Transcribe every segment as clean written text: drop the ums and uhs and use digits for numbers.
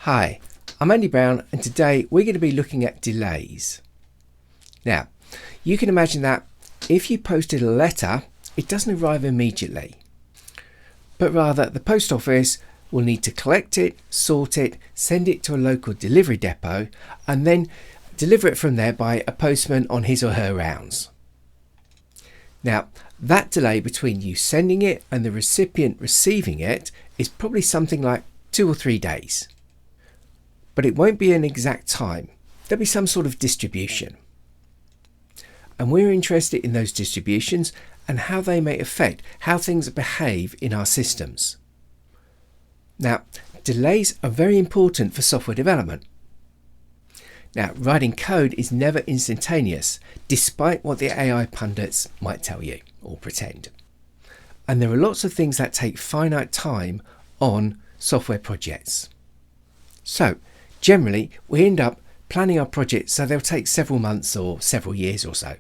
Hi, I'm Andy Brown and today we're going to be looking at delays. Now, you can imagine that if you posted a letter, it doesn't arrive immediately, but rather the post office will need to collect it, sort it, send it to a local delivery depot and then deliver it from there by a postman on his or her rounds. Now, that delay between you sending it and the recipient receiving it is probably something like 2 or 3 days. But it won't be an exact time. There'll be some sort of distribution. And we're interested in those distributions and how they may affect how things behave in our systems. Now, delays are very important for software development. Now, writing code is never instantaneous, despite what the AI pundits might tell you or pretend. And there are lots of things that take finite time on software projects. So, generally, we end up planning our projects so they'll take several months or several years or so.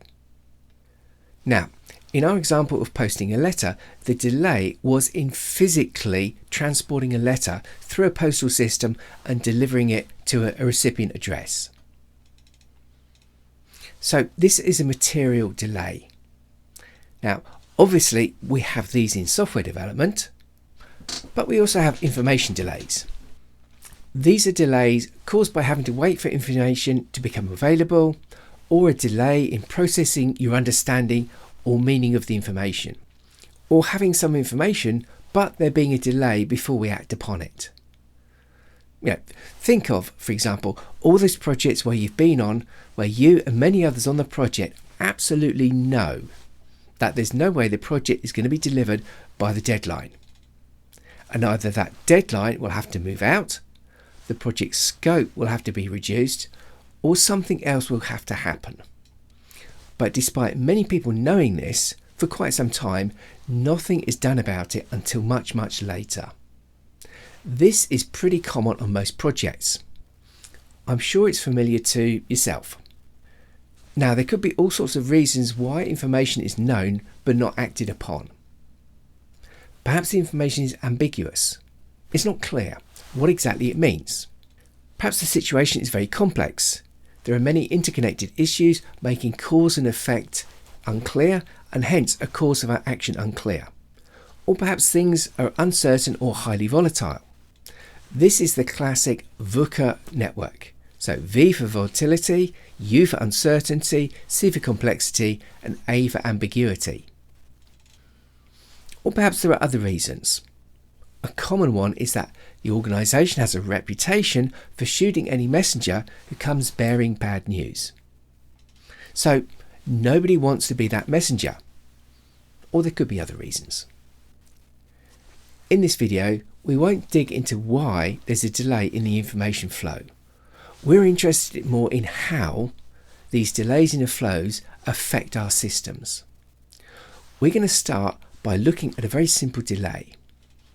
Now, in our example of posting a letter, the delay was in physically transporting a letter through a postal system and delivering it to a recipient address. So this is a material delay. Now, obviously, we have these in software development, but we also have information delays. These are delays caused by having to wait for information to become available, or a delay in processing your understanding or meaning of the information, or having some information but there being a delay before we act upon it. Think of, for example, all those projects where you've been on, where you and many others on the project absolutely know that there's no way the project is going to be delivered by the deadline. And either that deadline will have to move out, the project scope will have to be reduced, or something else will have to happen. But despite many people knowing this for quite some time, nothing is done about it until much, much later. This is pretty common on most projects. I'm sure it's familiar to yourself. Now, there could be all sorts of reasons why information is known but not acted upon. Perhaps the information is ambiguous. It's not clear what exactly it means. Perhaps the situation is very complex. There are many interconnected issues making cause and effect unclear and hence a cause of action unclear. Or perhaps things are uncertain or highly volatile. This is the classic VUCA network. So V for volatility, U for uncertainty, C for complexity, and A for ambiguity. Or perhaps there are other reasons. A common one is that the organisation has a reputation for shooting any messenger who comes bearing bad news. So nobody wants to be that messenger. Or there could be other reasons. In this video, we won't dig into why there's a delay in the information flow. We're interested more in how these delays in the flows affect our systems. We're going to start by looking at a very simple delay.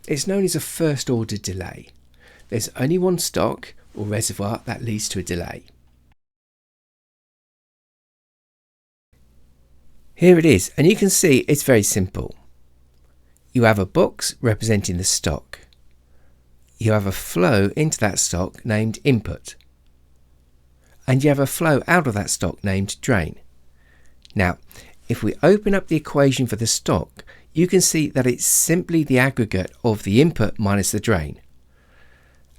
It's known as a first order delay. There's only one stock or reservoir that leads to a delay. Here it is, and you can see it's very simple. You have a box representing the stock. You have a flow into that stock named input. And you have a flow out of that stock named drain. Now, if we open up the equation for the stock, you can see that it's simply the aggregate of the input minus the drain.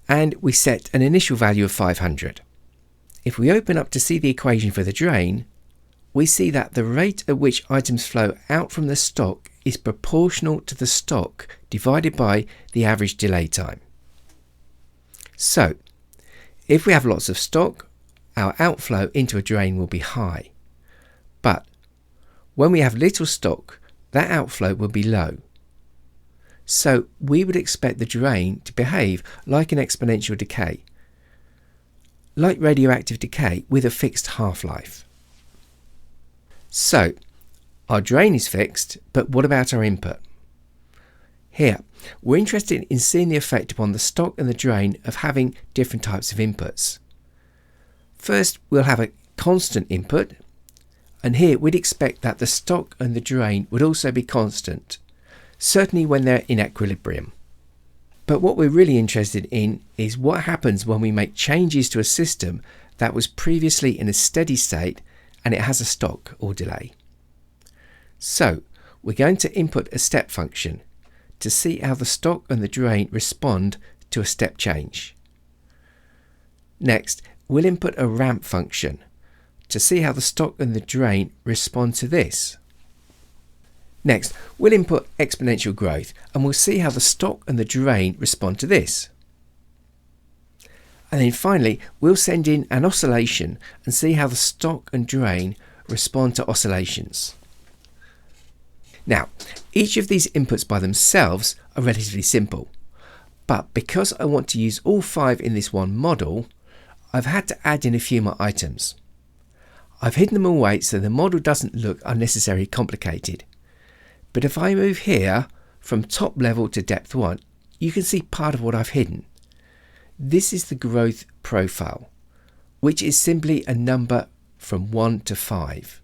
And we set an initial value of 500. If we open up to see the equation for the drain, we see that the rate at which items flow out from the stock is proportional to the stock divided by the average delay time. So, if we have lots of stock, our outflow into a drain will be high. But when we have little stock, that outflow will be low. So we would expect the drain to behave like an exponential decay, like radioactive decay with a fixed half-life. So our drain is fixed, but what about our input? Here, we're interested in seeing the effect upon the stock and the drain of having different types of inputs. First, we'll have a constant input, and here we'd expect that the stock and the drain would also be constant, certainly when they're in equilibrium. But what we're really interested in is what happens when we make changes to a system that was previously in a steady state and it has a stock or delay. So we're going to input a step function to see how the stock and the drain respond to a step change. Next, we'll input a ramp function to see how the stock and the drain respond to this. Next, we'll input exponential growth and we'll see how the stock and the drain respond to this. And then finally, we'll send in an oscillation and see how the stock and drain respond to oscillations. Now, each of these inputs by themselves are relatively simple, but because I want to use all 5 in this one model, I've had to add in a few more items. I've hidden them away so the model doesn't look unnecessarily complicated. But if I move here from top level to depth 1, you can see part of what I've hidden. This is the growth profile, which is simply a number from 1 to 5.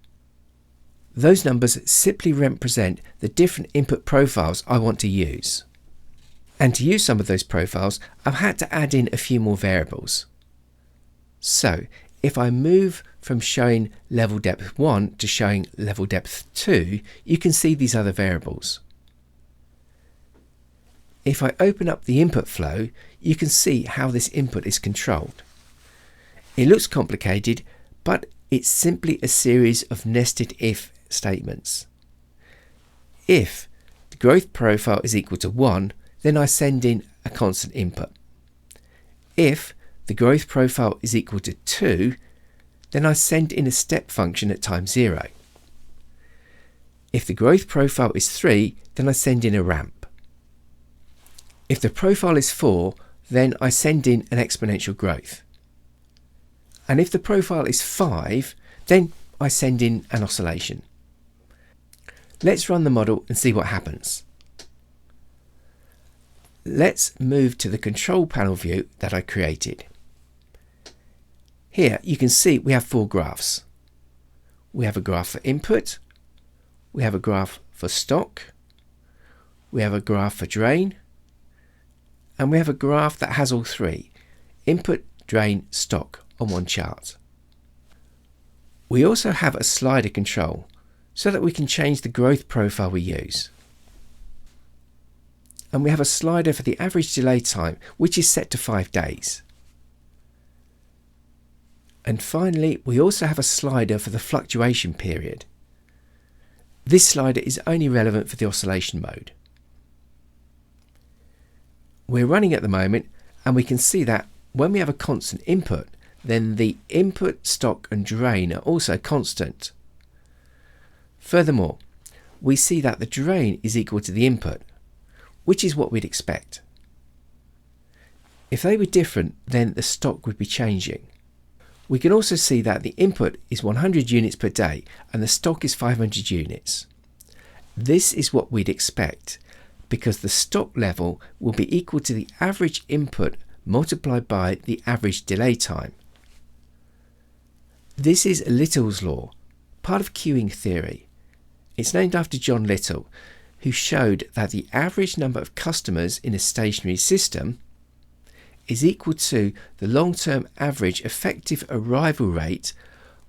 Those numbers simply represent the different input profiles I want to use. And to use some of those profiles, I've had to add in a few more variables. So if I move from showing level depth 1 to showing level depth 2, you can see these other variables. If I open up the input flow, you can see how this input is controlled. It looks complicated, but it's simply a series of nested if statements. If the growth profile is equal to 1, then I send in a constant input. If the growth profile is equal to 2, then I send in a step function at time 0. If the growth profile is 3, then I send in a ramp. If the profile is 4, then I send in an exponential growth. And if the profile is 5, then I send in an oscillation. Let's run the model and see what happens. Let's move to the control panel view that I created. Here you can see we have 4 graphs. We have a graph for input, we have a graph for stock, we have a graph for drain, and we have a graph that has all 3, input, drain, stock, on one chart. We also have a slider control so that we can change the growth profile we use. And we have a slider for the average delay time, which is set to 5 days. And finally, we also have a slider for the fluctuation period. This slider is only relevant for the oscillation mode. We're running at the moment, and we can see that when we have a constant input, then the input, stock and drain are also constant. Furthermore, we see that the drain is equal to the input, which is what we'd expect. If they were different, then the stock would be changing. We can also see that the input is 100 units per day and the stock is 500 units. This is what we'd expect, because the stock level will be equal to the average input multiplied by the average delay time. This is Little's law, part of queuing theory. It's named after John Little, who showed that the average number of customers in a stationary system is equal to the long-term average effective arrival rate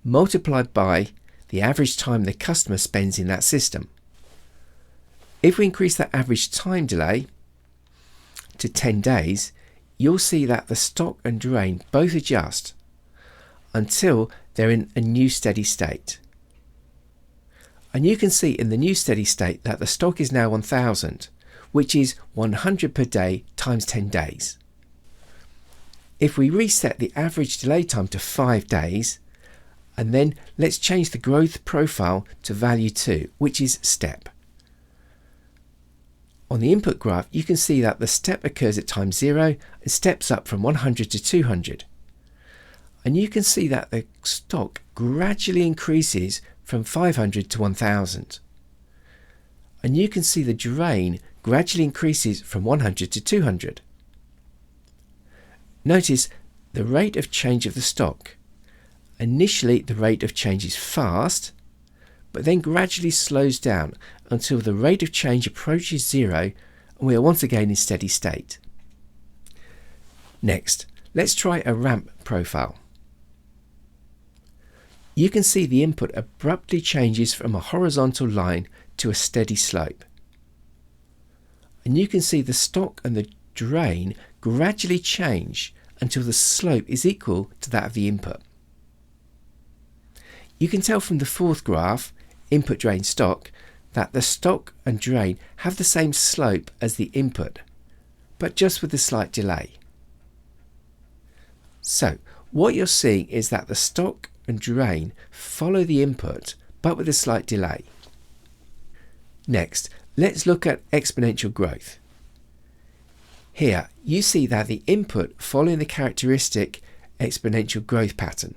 multiplied by the average time the customer spends in that system. If we increase that average time delay to 10 days, you'll see that the stock and drain both adjust until they're in a new steady state. And you can see in the new steady state that the stock is now 1000, which is 100 per day times 10 days. If we reset the average delay time to 5 days, and then let's change the growth profile to value 2, which is step. On the input graph, you can see that the step occurs at time 0 and steps up from 100 to 200. And you can see that the stock gradually increases from 500 to 1000. And you can see the drain gradually increases from 100 to 200. Notice the rate of change of the stock. Initially the rate of change is fast, but then gradually slows down until the rate of change approaches 0 and we are once again in steady state. Next, let's try a ramp profile. You can see the input abruptly changes from a horizontal line to a steady slope. And you can see the stock and the drain gradually change until the slope is equal to that of the input. You can tell from the fourth graph, input drain stock, that the stock and drain have the same slope as the input, but just with a slight delay. So what you're seeing is that the stock and drain follow the input, but with a slight delay. Next, let's look at exponential growth. Here you see that the input following the characteristic exponential growth pattern.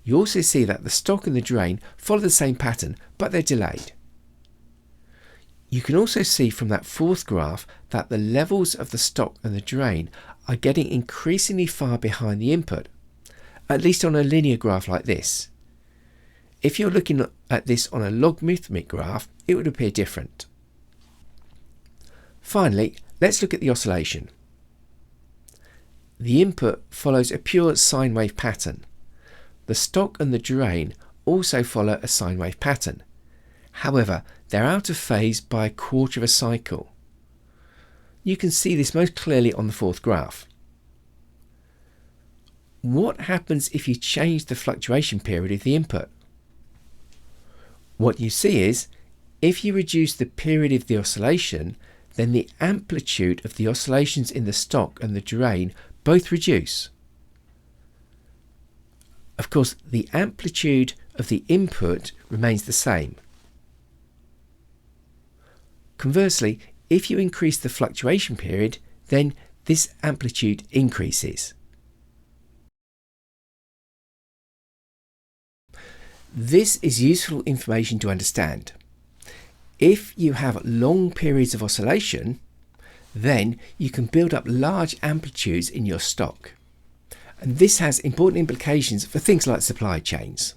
You also see that the stock and the drain follow the same pattern, but they're delayed. You can also see from that fourth graph that the levels of the stock and the drain are getting increasingly far behind the input, at least on a linear graph like this. If you're looking at this on a logarithmic graph, it would appear different. Finally, let's look at the oscillation. The input follows a pure sine wave pattern. The stock and the drain also follow a sine wave pattern. However, they're out of phase by a quarter of a cycle. You can see this most clearly on the fourth graph. What happens if you change the fluctuation period of the input? What you see is, if you reduce the period of the oscillation, then the amplitude of the oscillations in the stock and the drain both reduce. Of course, the amplitude of the input remains the same. Conversely, if you increase the fluctuation period, then this amplitude increases. This is useful information to understand. If you have long periods of oscillation, then you can build up large amplitudes in your stock. And this has important implications for things like supply chains.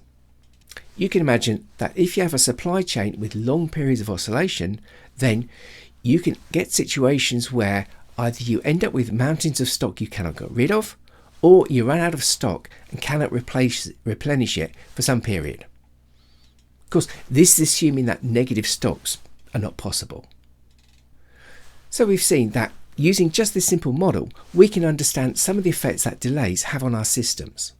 You can imagine that if you have a supply chain with long periods of oscillation, then you can get situations where either you end up with mountains of stock you cannot get rid of, or you run out of stock and cannot replenish it for some period. Of course, this is assuming that negative stocks are not possible. So we've seen that using just this simple model, we can understand some of the effects that delays have on our systems.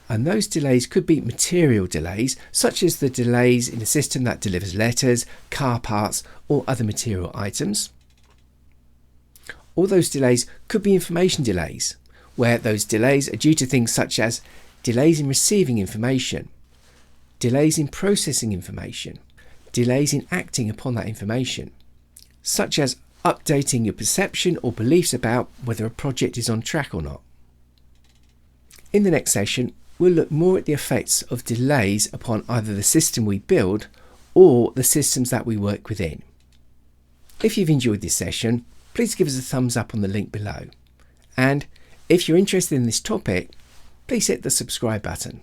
And those delays could be material delays, such as the delays in a system that delivers letters, car parts, or other material items. All those delays could be information delays, where those delays are due to things such as delays in receiving information, delays in processing information, delays in acting upon that information, such as updating your perception or beliefs about whether a project is on track or not. In the next session, we'll look more at the effects of delays upon either the system we build or the systems that we work within. If you've enjoyed this session, please give us a thumbs up on the link below. And if you're interested in this topic, please hit the subscribe button.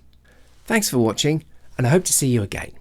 Thanks for watching, and I hope to see you again.